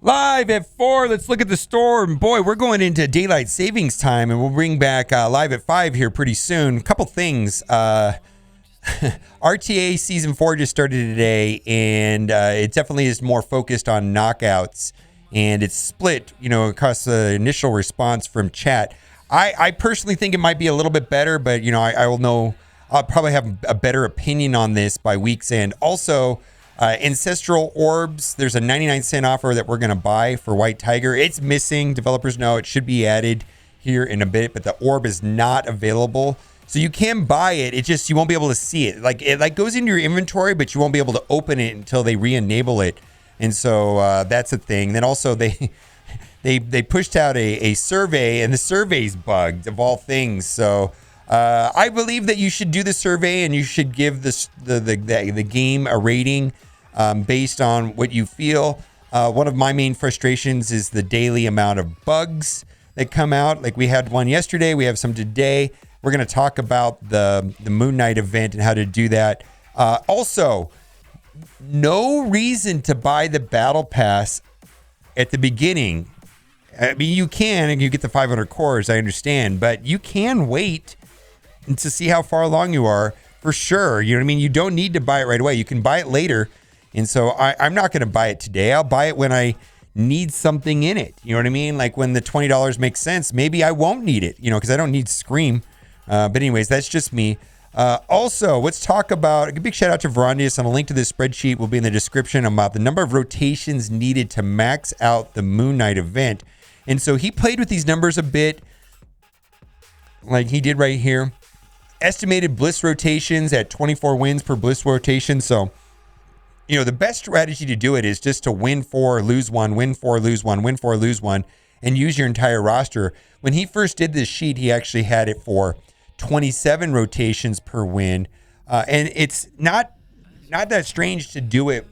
Live at 4, let's look at the store. And boy, we're going into daylight savings time, and we'll bring back live at 5 here pretty soon. A couple things. RTA Season 4 just started today, and it definitely is more focused on knockouts. And it's split, across the initial response from chat. I personally think it might be a little bit better, but, I will know. I'll probably have a better opinion on this by week's end. Also, Ancestral Orbs, there's a 99-cent offer that we're going to buy for White Tiger. It's missing. Developers know it should be added here in a bit, but the orb is not available. So you can buy it. It just, you won't be able to see it. It goes into your inventory, but you won't be able to open it until they re-enable it. And so that's a thing. Then also they pushed out a survey, and the survey's bugged of all things. So I believe that you should do the survey, and you should give the game a rating based on what you feel. One of my main frustrations is the daily amount of bugs that come out. Like we had one yesterday, we have some today. We're going to talk about the Moon Knight event and how to do that. Also, no reason to buy the battle pass at the beginning. I mean, you can, and you get the 500 cores, I understand, but you can wait to see how far along you are for sure. You know what I mean? You don't need to buy it right away. You can buy it later. And so I'm not going to buy it today. I'll buy it when I need something in it. You know what I mean? Like when the $20 makes sense, maybe I won't need it, because I don't need Scream. But anyways, that's just me. Also, let's talk about a big shout out to Verondius, and a link to this spreadsheet will be in the description about the number of rotations needed to max out the Moon Knight event. And so he played with these numbers a bit, like he did right here. Estimated bliss rotations at 24 wins per bliss rotation. So, the best strategy to do it is just to win 4, lose 1, win 4, lose 1, win 4, lose 1, and use your entire roster. When he first did this sheet, he actually had it for 27 rotations per win. And it's not that strange to do it.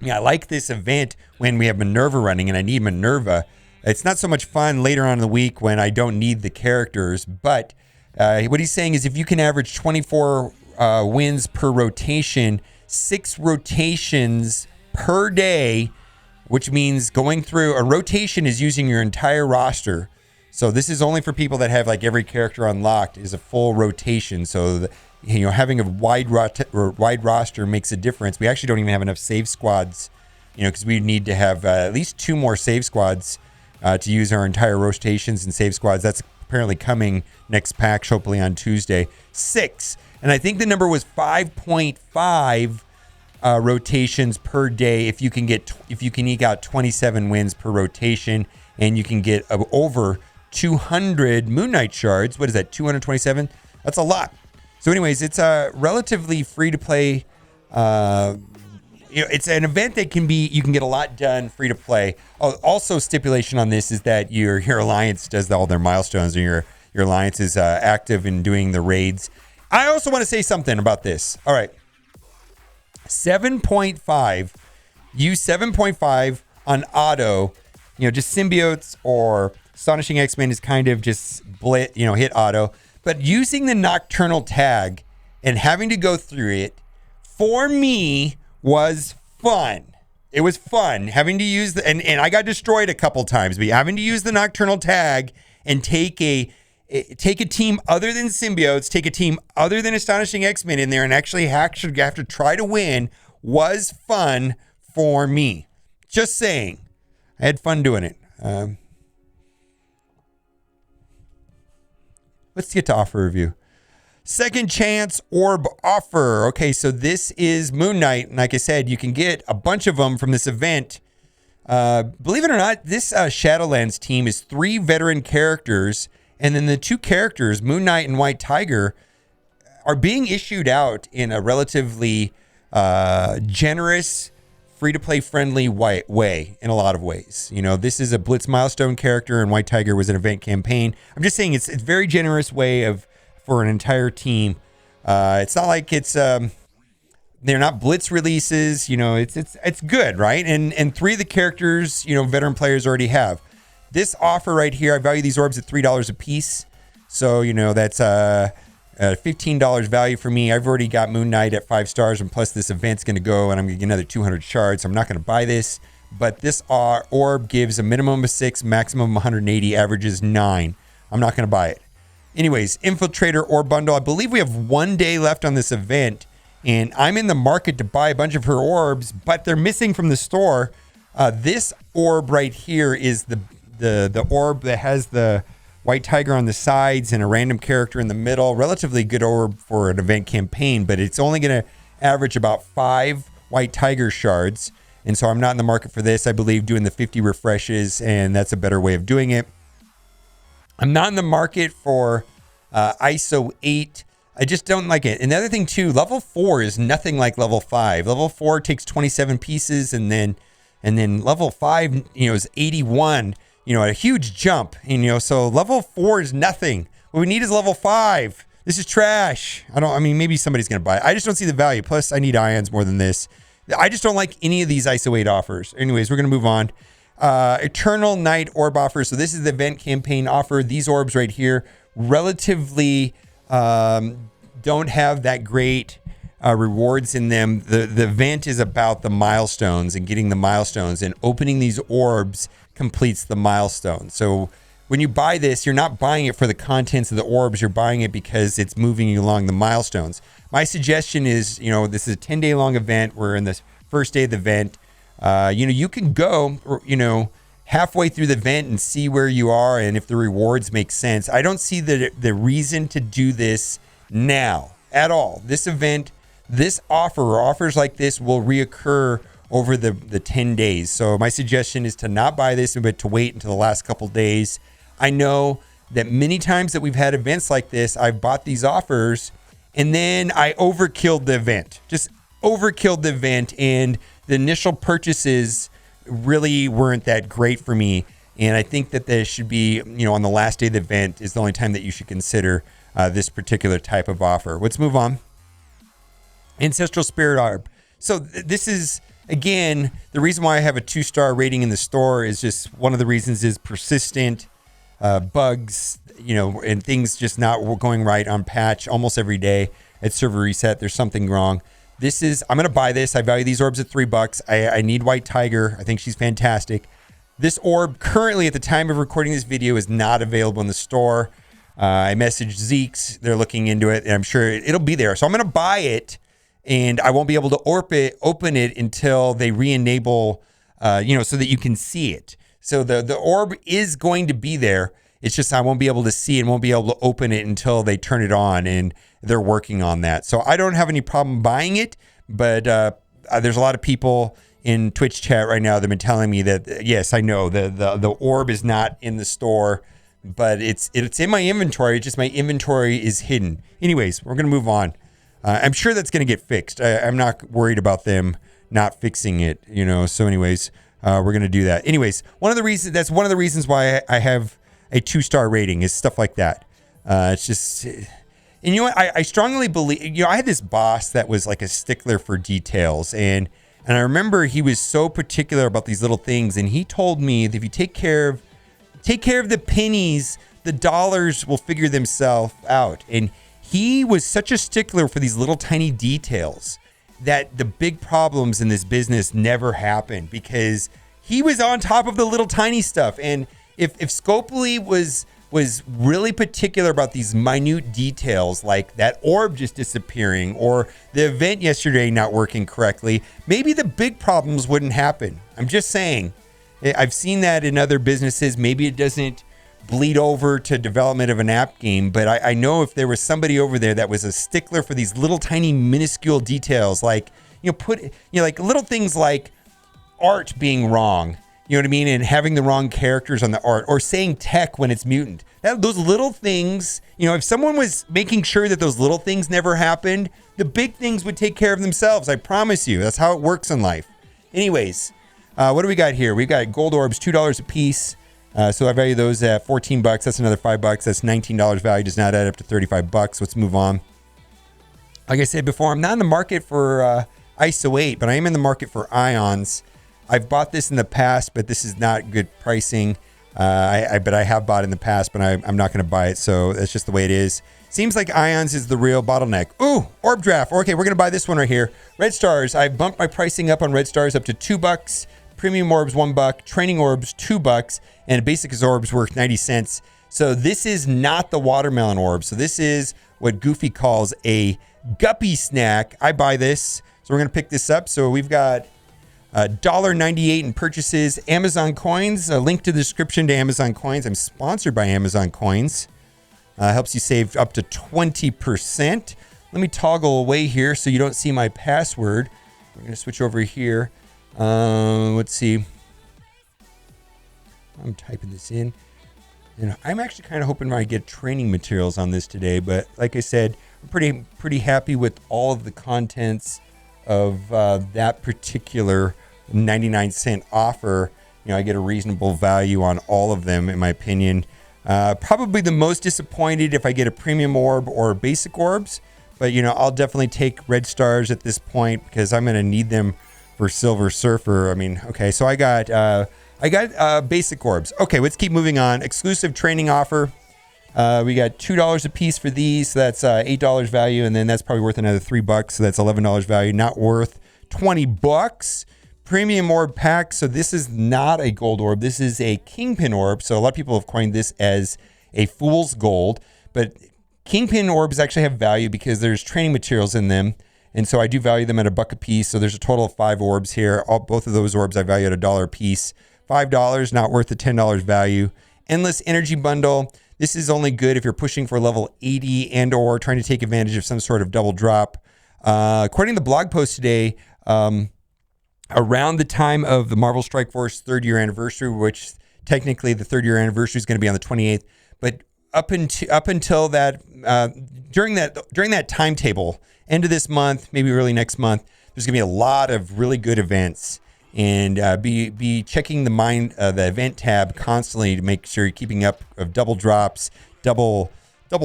I like this event when we have Minerva running and I need Minerva. It's not so much fun later on in the week when I don't need the characters, but what he's saying is if you can average 24 wins per rotation, 6 rotations per day, which means going through a rotation is using your entire roster. So this is only for people that have like every character unlocked is a full rotation. So having a wide roster makes a difference. We actually don't even have enough save squads, because we need to have at least 2 more save squads to use our entire rotations and save squads. That's apparently coming next pack, hopefully on Tuesday. 6, and I think the number was 5.5 rotations per day. If you can eke out 27 wins per rotation, and you can get over 200 Moon Knight shards. What is that? 227? That's a lot. So, anyways, it's a relatively free to play. It's an event that you can get a lot done free to play. Also, stipulation on this is that your alliance does all their milestones, and your alliance is active in doing the raids. I also want to say something about this. All right. 7.5. Use 7.5 on auto. Just Symbiotes or Astonishing X-Men is kind of just hit auto. But using the Nocturnal tag and having to go through it, for me, was fun. It was fun having to use and I got destroyed a couple times, but having to use the Nocturnal tag and take a team other than Symbiotes, take a team other than Astonishing X-Men in there and actually have to try to win was fun for me. Just saying. I had fun doing it. Let's get to offer review. Second Chance Orb offer. Okay, so this is Moon Knight. And like I said, you can get a bunch of them from this event. Believe it or not, this Shadowlands team is 3 veteran characters. And then the 2 characters, Moon Knight and White Tiger, are being issued out in a relatively generous, free-to-play friendly way in a lot of ways. This is a Blitz milestone character, and White Tiger was an event campaign. I'm just saying it's a very generous way for an entire team. It's not like it's they're not Blitz releases. It's good, right? And 3 of the characters, veteran players already have. This offer right here, I value these orbs at $3 a piece. So that's $15 value for me. I've already got Moon Knight at 5 stars, and plus this event's going to go, and I'm going to get another 200 shards. So I'm not going to buy this, but this orb gives a minimum of 6, maximum of 180, averages 9. I'm not going to buy it. Anyways, Infiltrator Orb Bundle. I believe we have 1 day left on this event, and I'm in the market to buy a bunch of her orbs, but they're missing from the store. This orb right here is the orb that has the white tiger on the sides and a random character in the middle. Relatively good orb for an event campaign, but it's only going to average about 5 white tiger shards. And so I'm not in the market for this. I believe doing the 50 refreshes, and that's a better way of doing it. I'm not in the market for ISO 8. I just don't like it. And the other thing too, level 4 is nothing like level 5. Level 4 takes 27 pieces, and then level 5, is 81. A huge jump. And, so level 4 is nothing. What we need is level 5. This is trash. Maybe somebody's gonna buy it. I just don't see the value. Plus, I need ions more than this. I just don't like any of these ISO 8 offers. Anyways, we're gonna move on. Eternal Night Orb offer. So this is the event campaign offer. These orbs right here relatively don't have that great rewards in them. The event is about the milestones and getting the milestones, and opening these orbs completes the milestone. So when you buy this, you're not buying it for the contents of the orbs. You're buying it because it's moving you along the milestones. My suggestion is, this is a 10-day long event. We're in the first day of the event. You can go, halfway through the event and see where you are and if the rewards make sense. I don't see the reason to do this now at all. This event, this offer or offers like this will reoccur over the 10 days. So my suggestion is to not buy this, but to wait until the last couple days. I know that many times that we've had events like this, I've bought these offers and then I overkilled the event. Just overkilled the event, and the initial purchases really weren't that great for me. And I think that there should be, on the last day of the event is the only time that you should consider this particular type of offer. Let's move on. Ancestral Spirit Orb. So this is, again, the reason why I have a 2-star rating in the store is just one of the reasons is persistent bugs, and things just not going right on patch almost every day at server reset. There's something wrong. I'm going to buy this. I value these orbs at $3. I need White Tiger. I think she's fantastic. This orb currently at the time of recording this video is not available in the store. I messaged Zeke's. They're looking into it, and I'm sure it'll be there. So I'm going to buy it, and I won't be able to open it until they re-enable, so that you can see it. So the orb is going to be there. It's just I won't be able to see it, won't be able to open it until they turn it on, and they're working on that. So I don't have any problem buying it, but there's a lot of people in Twitch chat right now that have been telling me that, yes, I know the orb is not in the store, but it's in my inventory. It's just my inventory is hidden. Anyways, we're going to move on. I'm sure that's going to get fixed. I'm not worried about them not fixing it, So anyways, we're going to do that. Anyways, that's one of the reasons why I have a 2-star rating is stuff like that. It's just, and you know what? I strongly believe, I had this boss that was like a stickler for details, and I remember he was so particular about these little things, and he told me that if you take care of the pennies, the dollars will figure themselves out. And he was such a stickler for these little tiny details that the big problems in this business never happened because he was on top of the little tiny stuff. And if Scopely was really particular about these minute details, like that orb just disappearing or the event yesterday not working correctly, maybe the big problems wouldn't happen. I'm just saying. I've seen that in other businesses. Maybe it doesn't bleed over to development of an app game, but I know if there was somebody over there that was a stickler for these little tiny minuscule details, like like little things like art being wrong, you know what I mean, and having the wrong characters on the art, or saying tech when it's mutant. Those little things, if someone was making sure that those little things never happened, the big things would take care of themselves. I promise you. That's how it works in life. Anyways, what do we got here? We've got gold orbs, $2 a piece. So I value those at $14. That's another $5. That's $19 value. Does not add up to $35. Let's move on. Like I said before, I'm not in the market for ISO 8, but I am in the market for ions. I've bought this in the past, but this is not good pricing. But I have bought in the past, but I'm not going to buy it. So that's just the way it is. Seems like ions is the real bottleneck. Ooh, orb draft. Okay, we're going to buy this one right here. Red stars. I've bumped my pricing up on red stars up to $2 premium orbs $1, training orbs $2, and a basic orbs worth 90 cents. So this is not the watermelon orb. So this is what Goofy calls a guppy snack. I buy this, so we're gonna pick this up. So we've got $1.98 in purchases. Amazon coins, a link to the description to Amazon coins. I'm sponsored by Amazon coins. Helps you save up to 20%. Let me toggle away here so you don't see my password. We're gonna switch over here. Let's see. I'm typing this in. And I'm actually kind of hoping I get training materials on this today, but like I said, I'm pretty happy with all of the contents of that particular 99-cent offer. You know, I get a reasonable value on all of them, in my opinion. Probably the most disappointed if I get a premium orb or basic orbs, but you know, I'll definitely take red stars at this point because I'm going to need them for Silver Surfer. I mean, okay, so I got basic orbs. Okay, let's keep moving on. Exclusive training offer. We got $2 a piece for these. So that's $8 value, and then that's probably worth another $3. So that's $11 value. Not worth $20. Premium orb pack. So this is not a gold orb. This is a kingpin orb. So a lot of people have coined this as a fool's gold, but kingpin orbs actually have value because there's training materials in them. And so I do value them at $1 a piece. So there's a total of 5 orbs here. Both of those orbs I value at $1 a piece. $5, not worth the $10 value. Endless energy bundle. This is only good if you're pushing for level 80 and or trying to take advantage of some sort of double drop. According to the blog post today, around the time of the Marvel Strike Force 3rd year anniversary, which technically the 3rd year anniversary is going to be on the 28th, but up until that, during that timetable, end of this month, maybe early next month, there's going to be a lot of really good events. And be checking the event tab constantly to make sure you're keeping up of double drops, double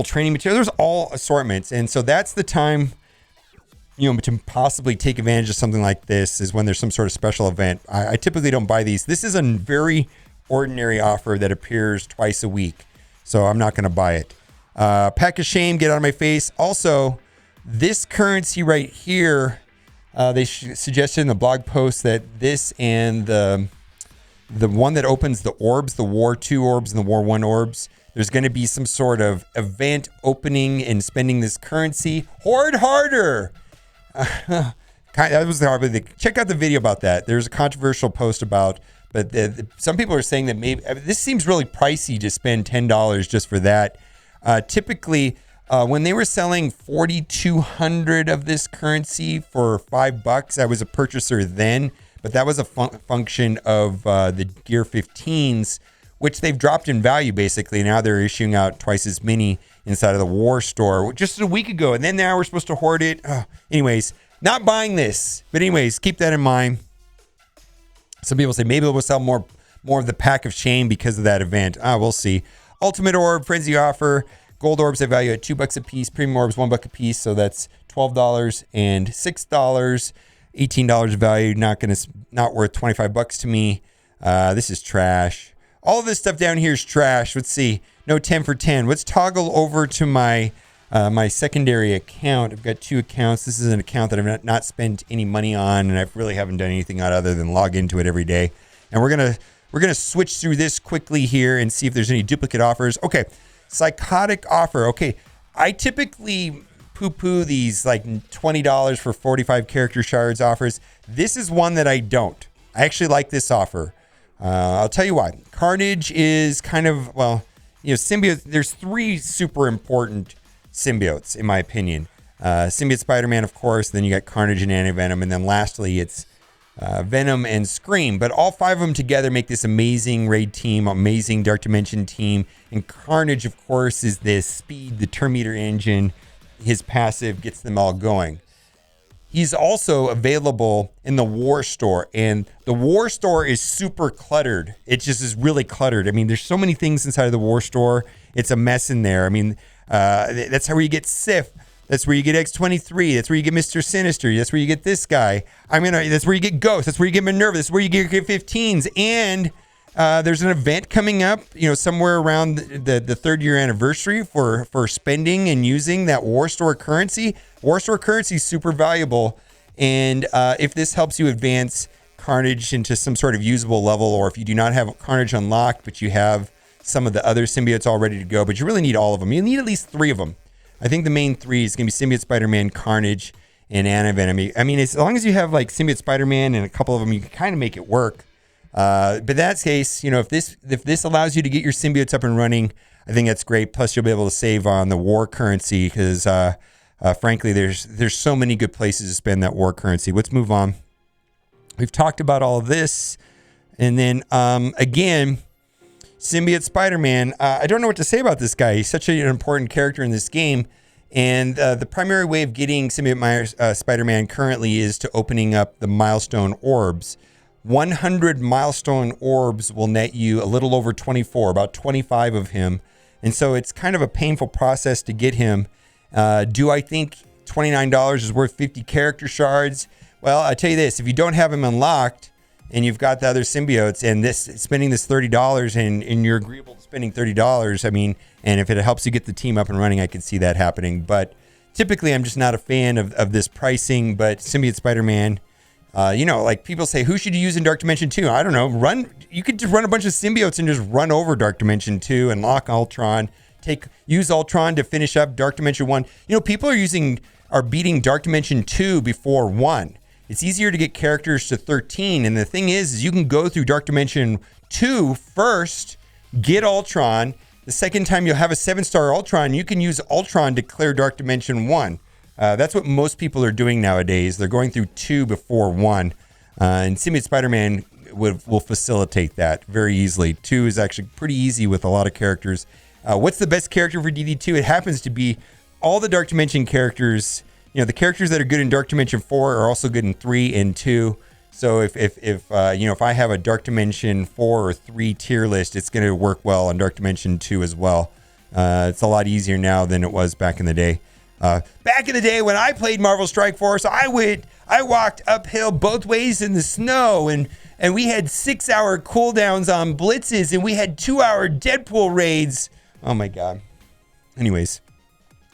training material. There's all assortments, and so that's the time, you know, to possibly take advantage of something like this is when there's some sort of special event. I typically don't buy these. This is a very ordinary offer that appears twice a week, so I'm not going to buy it. Pack of shame, get out of my face. Also, this currency right here. They suggested in the blog post that this and the one that opens the orbs, the War 2 orbs and the War 1 orbs, there's going to be some sort of event opening and spending this currency. Hoard harder. That was the hard. Check out the video about that. There's a controversial post about, but some people are saying that maybe this seems really pricey to spend $10 just for that. Typically, when they were selling 4,200 of this currency for $5, I was a purchaser then, but that was a function of the Gear 15s, which they've dropped in value basically. Now they're issuing out twice as many inside of the War store just a week ago, and then now we're supposed to hoard it. Anyways, not buying this, but anyways, keep that in mind. Some people say maybe we'll sell more of the pack of shame because of that event. We'll see. Ultimate Orb Frenzy offer. Gold orbs I value at $2 a piece. Premium orbs $1 a piece, so that's $12 and $6. $18 value. Not worth $25 to me. This is trash. All of this stuff down here is trash. Let's see. No 10 for 10. Let's toggle over to my my secondary account. I've got 2 accounts. This is an account that I've not spent any money on, and I really haven't done anything on other than log into it every day. And we're gonna switch through this quickly here and see if there's any duplicate offers. Okay. Psychotic offer. Okay, I typically poo-poo these like $20 for 45 character shards offers. This is one that I don't. I actually like this offer. I'll tell you why. Carnage is kind of, well, you know, symbiote. There's 3 super important symbiotes in my opinion. Symbiote Spider-Man, of course. Then you got Carnage and Anti-Venom, and then lastly it's Venom and Scream, but all 5 of them together make this amazing raid team, amazing Dark Dimension team. And Carnage, of course, is this speed, the Terminator engine. His passive gets them all going. He's also available in the War Store, and the War Store is super cluttered. It just is really cluttered. I mean, there's so many things inside of the War Store. It's a mess in there. I mean, that's how you get Sif. That's where you get X-23. That's where you get Mr. Sinister. That's where you get this guy. I mean, that's where you get Ghost. That's where you get Minerva. That's where you get 15s. And there's an event coming up, you know, somewhere around the 3rd year anniversary for spending and using that War Store currency. War Store currency is super valuable. And if this helps you advance Carnage into some sort of usable level, or if you do not have Carnage unlocked, but you have some of the other symbiotes all ready to go, but you really need all of them. You need at least 3 of them. I think the main 3 is going to be Symbiote, Spider-Man, Carnage, and Venom. I mean, as long as you have like Symbiote, Spider-Man, and a couple of them, you can kind of make it work. But in that case, you know, if this allows you to get your symbiotes up and running, I think that's great. Plus, you'll be able to save on the war currency because, frankly, there's so many good places to spend that war currency. Let's move on. We've talked about all of this, and then again, Symbiote Spider-Man. I don't know what to say about this guy. He's such an important character in this game. And the primary way of getting Symbiote Spider-Man currently is to opening up the milestone orbs. 100 milestone orbs will net you a little over 24, about 25 of him. And so it's kind of a painful process to get him. Do I think $29 is worth 50 character shards? Well, I tell you this, if you don't have him unlocked and you've got the other symbiotes and spending this $30 and you're agreeable to spending $30, I mean, and if it helps you get the team up and running, I can see that happening. But typically, I'm just not a fan of this pricing. But Symbiote Spider-Man, you know, like people say, who should you use in Dark Dimension 2? I don't know. You could just run a bunch of symbiotes and just run over Dark Dimension 2 and lock Ultron. Use Ultron to finish up Dark Dimension 1. You know, people are beating Dark Dimension 2 before 1. It's easier to get characters to 13. And the thing is you can go through Dark Dimension 2 first, get Ultron. The second time you'll have a 7-star Ultron, you can use Ultron to clear Dark Dimension 1. That's what most people are doing nowadays. They're going through 2 before 1. And Symbiote Spider-Man will facilitate that very easily. 2 is actually pretty easy with a lot of characters. What's the best character for DD2? It happens to be all the Dark Dimension characters. You know, the characters that are good in Dark Dimension 4 are also good in 3 and 2. So if I have a Dark Dimension 4 or 3 tier list, it's going to work well on Dark Dimension 2 as well. It's a lot easier now than it was back in the day. Back in the day when I played Marvel Strike Force, I walked uphill both ways in the snow, and we had 6-hour cooldowns on blitzes, and we had 2-hour Deadpool raids. Oh my God. Anyways,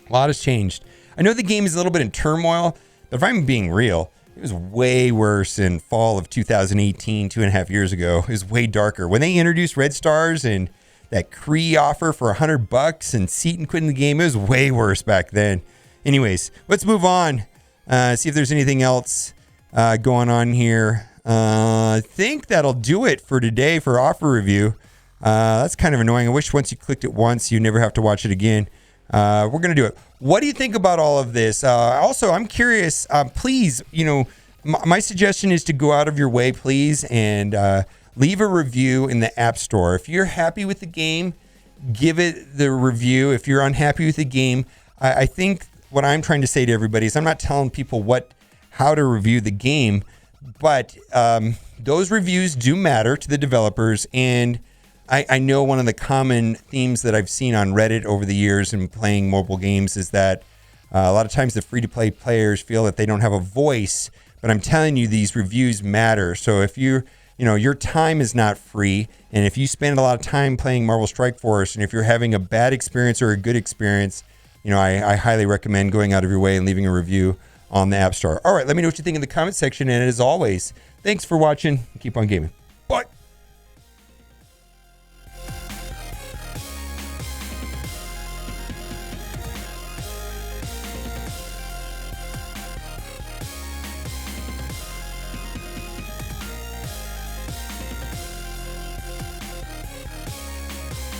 a lot has changed. I know the game is a little bit in turmoil, but if I'm being real, it was way worse in fall of 2018, 2.5 years ago. It was way darker. When they introduced Red Stars and that Kree offer for $100 and Seaton quitting the game, it was way worse back then. Anyways, let's move on. See if there's anything else going on here. I think that'll do it for today for offer review. That's kind of annoying. I wish once you clicked it once, you never have to watch it again. We're going to do it. What do you think about all of this? Also, I'm curious, please, you know, my suggestion is to go out of your way, please, and leave a review in the App Store. If you're happy with the game, give it the review. If you're unhappy with the game, I think what I'm trying to say to everybody is I'm not telling people how to review the game, but those reviews do matter to the developers. And I know one of the common themes that I've seen on Reddit over the years in playing mobile games is that a lot of times the free-to-play players feel that they don't have a voice, but I'm telling you, these reviews matter. So if your time is not free, and if you spend a lot of time playing Marvel Strike Force, and if you're having a bad experience or a good experience, you know, I highly recommend going out of your way and leaving a review on the App Store. All right, let me know what you think in the comment section, and as always, thanks for watching. Keep on gaming.